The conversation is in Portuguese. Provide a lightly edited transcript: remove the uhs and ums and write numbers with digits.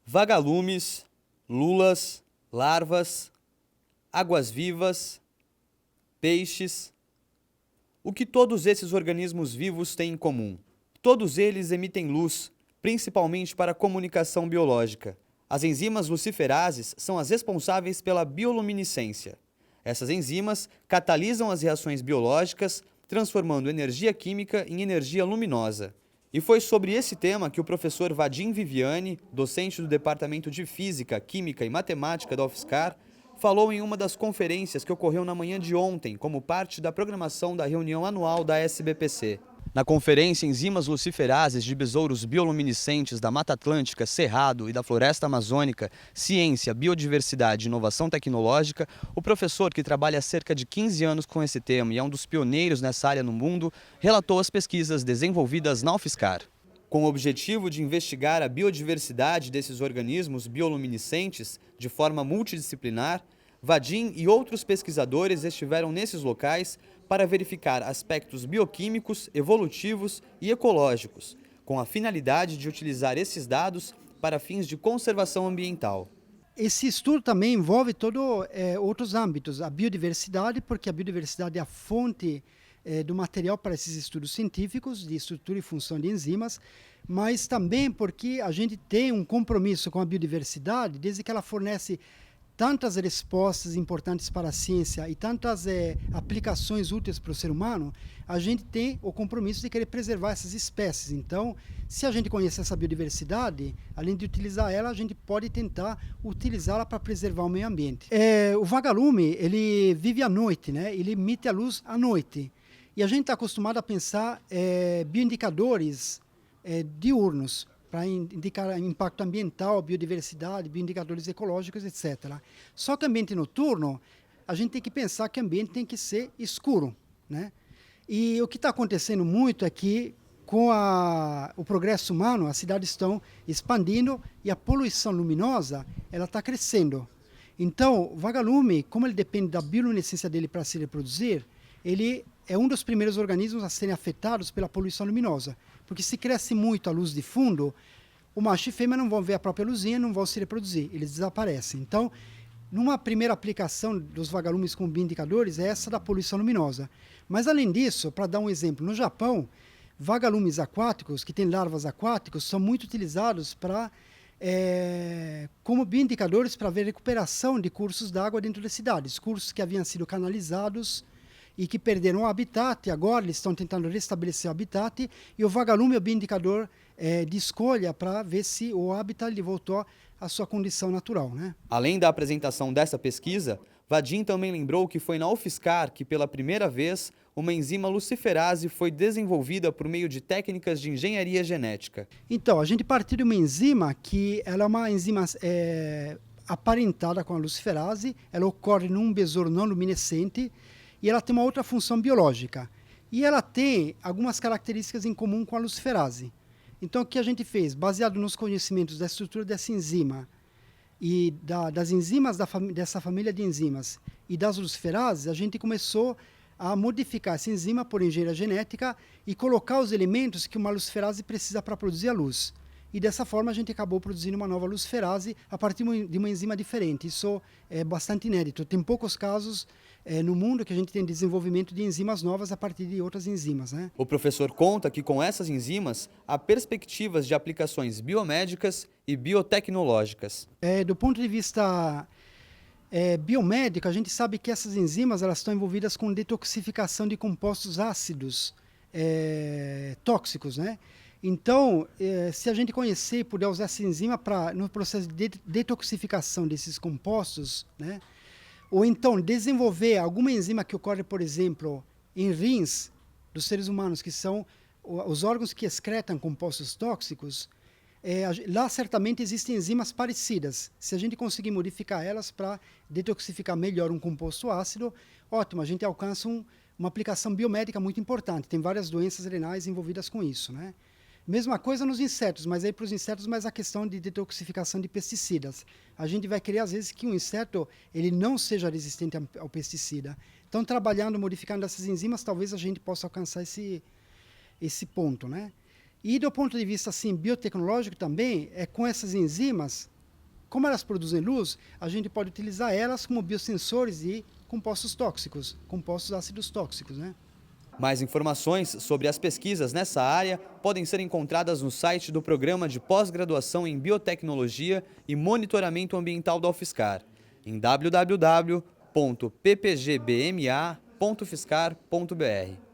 Vagalumes, lulas, larvas, águas-vivas, peixes. O que todos esses organismos vivos têm em comum? Todos eles emitem luz, principalmente para a comunicação biológica. As enzimas luciferases são as responsáveis pela bioluminescência. Essas enzimas catalisam as reações biológicas, transformando energia química em energia luminosa. E foi sobre esse tema que o professor Vadim Viviani, docente do Departamento de Física, Química e Matemática da UFSCar, falou em uma das conferências que ocorreu na manhã de ontem, como parte da programação da reunião anual da SBPC. Na conferência Enzimas Luciferases de Besouros Bioluminescentes da Mata Atlântica, Cerrado e da Floresta Amazônica, Ciência, Biodiversidade e Inovação Tecnológica, o professor, que trabalha há cerca de 15 anos com esse tema e é um dos pioneiros nessa área no mundo, relatou as pesquisas desenvolvidas na UFSCar. Com o objetivo de investigar a biodiversidade desses organismos bioluminescentes de forma multidisciplinar, Vadim e outros pesquisadores estiveram nesses locais para verificar aspectos bioquímicos, evolutivos e ecológicos, com a finalidade de utilizar esses dados para fins de conservação ambiental. Esse estudo também envolve outros âmbitos, a biodiversidade, porque a biodiversidade é a fonte do material para esses estudos científicos de estrutura e função de enzimas, mas também porque a gente tem um compromisso com a biodiversidade, desde que ela fornece tantas respostas importantes para a ciência e tantas aplicações úteis para o ser humano, a gente tem o compromisso de querer preservar essas espécies. Então, se a gente conhece essa biodiversidade, além de utilizar ela, a gente pode tentar utilizá-la para preservar o meio ambiente. O vagalume, ele vive à noite, né? Ele emite a luz à noite. E a gente está acostumado a pensar bioindicadores diurnos, para indicar impacto ambiental, biodiversidade, bioindicadores ecológicos, etc. Só que ambiente noturno, a gente tem que pensar que o ambiente tem que ser escuro, né? E o que está acontecendo muito é que, com o progresso humano, as cidades estão expandindo e a poluição luminosa ela está crescendo. Então, o vagalume, como ele depende da bioluminescência dele para se reproduzir, ele é um dos primeiros organismos a serem afetados pela poluição luminosa. Porque se cresce muito a luz de fundo, o macho e fêmea não vão ver a própria luzinha, não vão se reproduzir, eles desaparecem. Então, numa primeira aplicação dos vagalumes com bioindicadores é essa da poluição luminosa. Mas, além disso, para dar um exemplo, no Japão, vagalumes aquáticos, que têm larvas aquáticas, são muito utilizados como bioindicadores para ver recuperação de cursos d'água dentro das cidades, cursos que haviam sido canalizados e que perderam o habitat, e agora eles estão tentando restabelecer o habitat, e o vagalume é o bioindicador de escolha para ver se o habitat ele voltou à sua condição natural, né? Além da apresentação dessa pesquisa, Vadim também lembrou que foi na UFSCar que, pela primeira vez, uma enzima luciferase foi desenvolvida por meio de técnicas de engenharia genética. Então, a gente partiu de uma enzima que ela é uma enzima aparentada com a luciferase, ela ocorre num besouro não luminescente, e ela tem uma outra função biológica. E ela tem algumas características em comum com a luciferase. Então, o que a gente fez? Baseado nos conhecimentos da estrutura dessa enzima e das enzimas dessa família de enzimas e das luciferases, a gente começou a modificar essa enzima por engenharia genética e colocar os elementos que uma luciferase precisa para produzir a luz. E dessa forma a gente acabou produzindo uma nova luciferase a partir de uma enzima diferente. Isso é bastante inédito. Tem poucos casos no mundo que a gente tem desenvolvimento de enzimas novas a partir de outras enzimas, né? O professor conta que com essas enzimas há perspectivas de aplicações biomédicas e biotecnológicas. Do ponto de vista biomédico, a gente sabe que essas enzimas elas estão envolvidas com detoxificação de compostos ácidos tóxicos, né? Então, se a gente conhecer e puder usar essa enzima no processo de detoxificação desses compostos, né? Ou então desenvolver alguma enzima que ocorre, por exemplo, em rins dos seres humanos, que são os órgãos que excretam compostos tóxicos, lá certamente existem enzimas parecidas. Se a gente conseguir modificar elas para detoxificar melhor um composto ácido, ótimo, a gente alcança uma aplicação biomédica muito importante. Tem várias doenças renais envolvidas com isso, né? Mesma coisa nos insetos, mas aí para os insetos mais a questão de detoxificação de pesticidas. A gente vai querer, às vezes, que um inseto ele não seja resistente ao pesticida. Então, trabalhando, modificando essas enzimas, talvez a gente possa alcançar esse ponto, né? E do ponto de vista assim, biotecnológico também, com essas enzimas, Como elas produzem luz, a gente pode utilizar elas como biosensores de compostos tóxicos, compostos ácidos tóxicos, né? Mais informações sobre as pesquisas nessa área podem ser encontradas no site do Programa de Pós-Graduação em Biotecnologia e Monitoramento Ambiental da UFSCar, em www.ppgbma.fiscar.br.